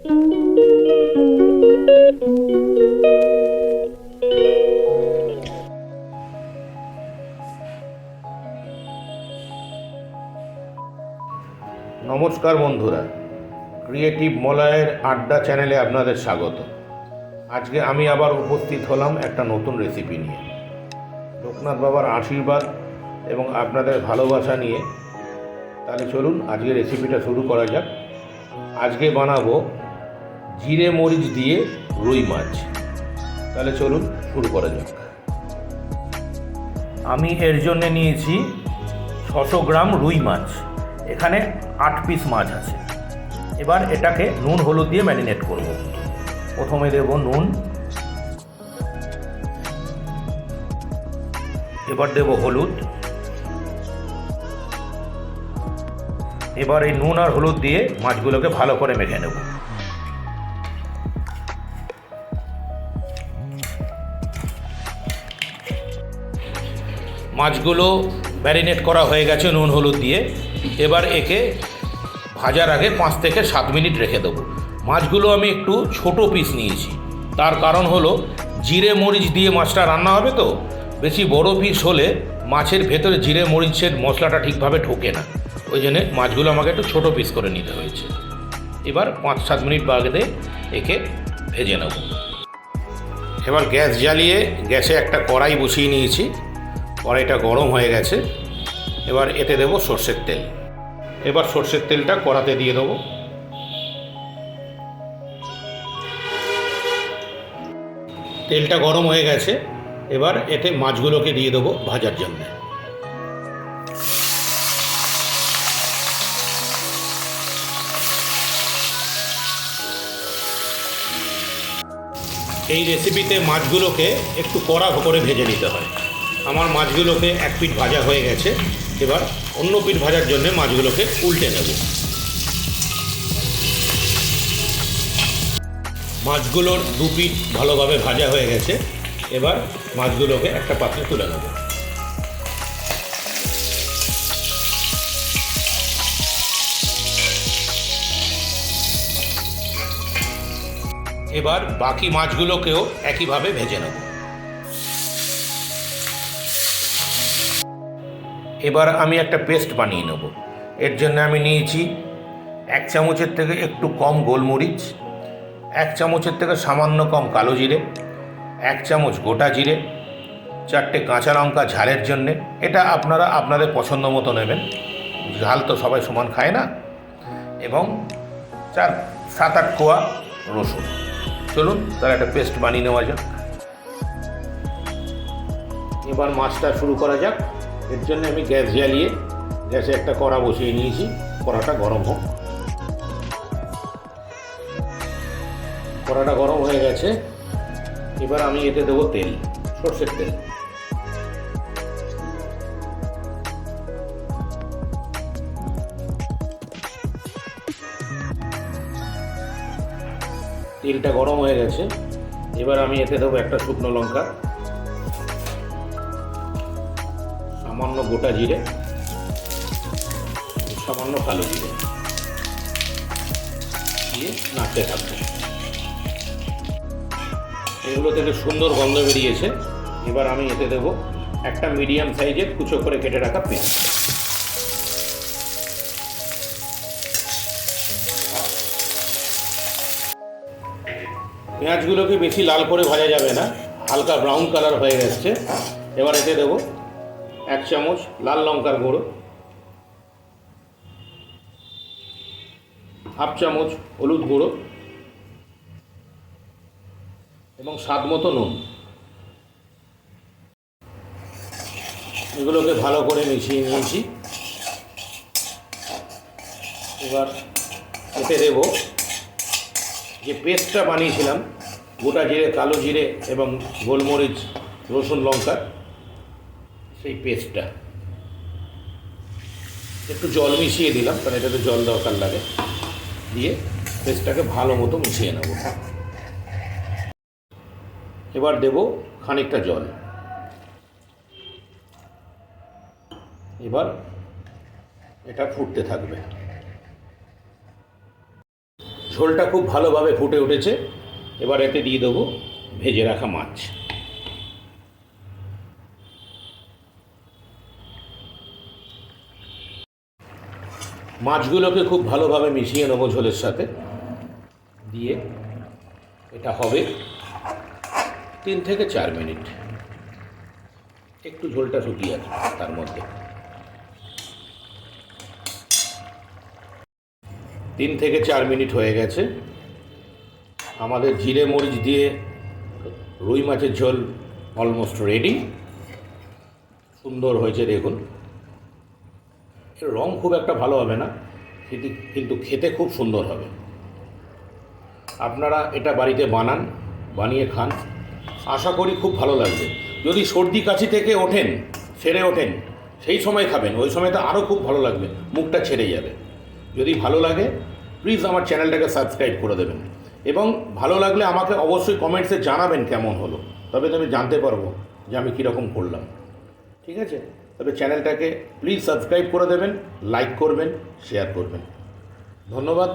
নমস্কার বন্ধুরা, ক্রিয়েটিভ মলয়ের আড্ডা চ্যানেলে আপনাদের স্বাগত। আজকে আমি আবার উপস্থিত হলাম একটা নতুন রেসিপি নিয়ে। লোকনাথ বাবার আশীর্বাদ এবং আপনাদের ভালোবাসা নিয়ে। তাহলে চলুন আজকে রেসিপিটা শুরু করা যাক। আজকে বানাবো জিরে মরিচ দিয়ে রুই মাছ। তাহলে চলুন শুরু করা যাক। আমি এর জন্য নিয়েছি 600 গ্রাম রুই মাছ। এখানে 8 পিস মাছ আছে। এবার এটাকে নুন হলুদ দিয়ে ম্যারিনেট করব। প্রথমে দেব নুন, এবার দেব হলুদ। এবার এই নুন আর হলুদ দিয়ে মাছগুলোকে ভালো করে মেখে নেব। মাছগুলো ম্যারিনেট করা হয়ে গেছে নুন হলুদ দিয়ে। এবার একে ভাজার আগে 5 থেকে 7 মিনিট রেখে দেবো। মাছগুলো আমি একটু ছোট পিস নিয়েছি, তার কারণ হলো জিরে মরিচ দিয়ে মাছটা রান্না হবে তো। বেশি বড় পিস হলে মাছের ভেতরে জিরে মরিচের মশলাটা ঠিকভাবে ঢোকে না, ওই জন্যে মাছগুলো আমাকে একটু ছোট পিস করে নিতে হয়েছে। এবার 5-7 মিনিট বাদে একে ভেজে নেব। এবার গ্যাস জ্বালিয়ে গ্যাসে একটা কড়াই বসিয়ে নিয়েছি। কড়াইটা গরম হয়ে গেছে। এবার এতে দেবো সর্ষের তেল। এবার সর্ষের তেলটা কড়াতে দিয়ে দেবো। তেলটা গরম হয়ে গেছে। এবার এতে মাছগুলোকে দিয়ে দেবো ভাজার জন্য। এই রেসিপিতে মাছগুলোকে একটু কড়া করে ভেজে নিতে হয়। আমার মাছগুলোকে এক পিঠ ভাজা হয়ে গেছে। এবার অন্য পিঠ ভাজার জন্য মাছগুলোকে উল্টে নেব। মাছগুলোর 2 পিঠ ভালোভাবে ভাজা হয়ে গেছে। এবার মাছগুলোকে একটা পাত্রে তুলে নেব। এবার বাকি মাছগুলোকেও একইভাবে ভেজে নেব। এবার আমি একটা পেস্ট বানিয়ে নেব। এর জন্য আমি নিয়েছি 1 চামচের থেকে একটু কম গোলমরিচ, 1 চামচের থেকে সামান্য কম কালো জিরে, 1 চামচ গোটা জিরে, 4টে কাঁচা লঙ্কা ঝালের জন্যে। এটা আপনারা আপনাদের পছন্দ মতো নেবেন, ঝাল তো সবাই সমান খায় না। এবং 7-8 কোয়া রসুন। চলুন তাহলে একটা পেস্ট বানিয়ে নেওয়া যাক। এবার মাছটা শুরু করা যাক। এর জন্য আমি গ্যাস জ্বালিয়ে গ্যাসে একটা কড়া বসিয়ে নিয়েছি। কড়াটা গরম হোক। কড়াটা গরম হয়ে গেছে। এবার আমি এতে দেবো তেল, সর্ষের তেল। তেলটা গরম হয়ে গেছে। এবার আমি এতে দেবো একটা শুকনো লঙ্কা, সামান্য গোটা জিরে, সামান্য কালো জিরে দিয়ে নাড়তে থাকবো। এগুলো থেকে সুন্দর গন্ধ বেরিয়েছে। এবার আমি এতে দেবো একটা মিডিয়াম সাইজের কুচো করে কেটে রাখা পেঁয়াজ। পেঁয়াজগুলোকে বেশি লাল করে ভাজা যাবে না, হালকা ব্রাউন কালার হয়ে গেছে। এবার এতে দেবো 1 চামচ লাল লঙ্কার গুঁড়ো, 1/2 চামচ হলুদ গুঁড়ো এবং স্বাদ মতো নুন। এগুলোকে ভালো করে মিশিয়ে নিয়েছি। এবার এতে দেব যে পেস্টটা বানিয়েছিলাম, গোটা জিরে, কালো জিরে এবং গোলমরিচ, রসুন, লঙ্কা, সেই পেস্টটা। একটু জল মিশিয়ে দিলাম, কারণ এটাতে জল দরকার লাগে। দিয়ে পেস্টটাকে ভালো মতো মিশিয়ে নেব। এবার দেব খানিকটা জল। এবার এটা ফুটতে থাকবে। ঝোলটা খুব ভালোভাবে ফুটে উঠেছে। এবার এতে দিয়ে দেবো ভেজে রাখা মাছ। মাছগুলোকে খুব ভালোভাবে মিশিয়ে নেবো ঝোলের সাথে দিয়ে। এটা হবে 3 থেকে 4 মিনিট। একটু ঝোলটা শুকিয়ে আছে তার মধ্যে। 3 থেকে 4 মিনিট হয়ে গেছে। আমাদের জিরে মরিচ দিয়ে রুই মাছের ঝোল অলমোস্ট রেডি। সুন্দর হয়েছে দেখুন। এর রং খুব একটা ভালো হবে না, কিন্তু খেতে খুব সুন্দর হবে। আপনারা এটা বাড়িতে বানান, বানিয়ে খান, আশা করি খুব ভালো লাগবে। যদি সর্দি কাশি থেকে সেরে ওঠেন, সেই সময় খাবেন, ওই সময়টা আরও খুব ভালো লাগবে, মুখটা ছেড়ে যাবে। যদি ভালো লাগে প্লিজ আমার চ্যানেলটাকে সাবস্ক্রাইব করে দেবেন, এবং ভালো লাগলে আমাকে অবশ্যই কমেন্টসে জানাবেন কেমন হলো, তবে তো আমি জানতে পারবো যে আমি কীরকম করলাম। ঠিক আছে? তবে চ্যানেলটাকে প্লিজ সাবস্ক্রাইব করে দেবেন, লাইক করবেন, শেয়ার করবেন। ধন্যবাদ।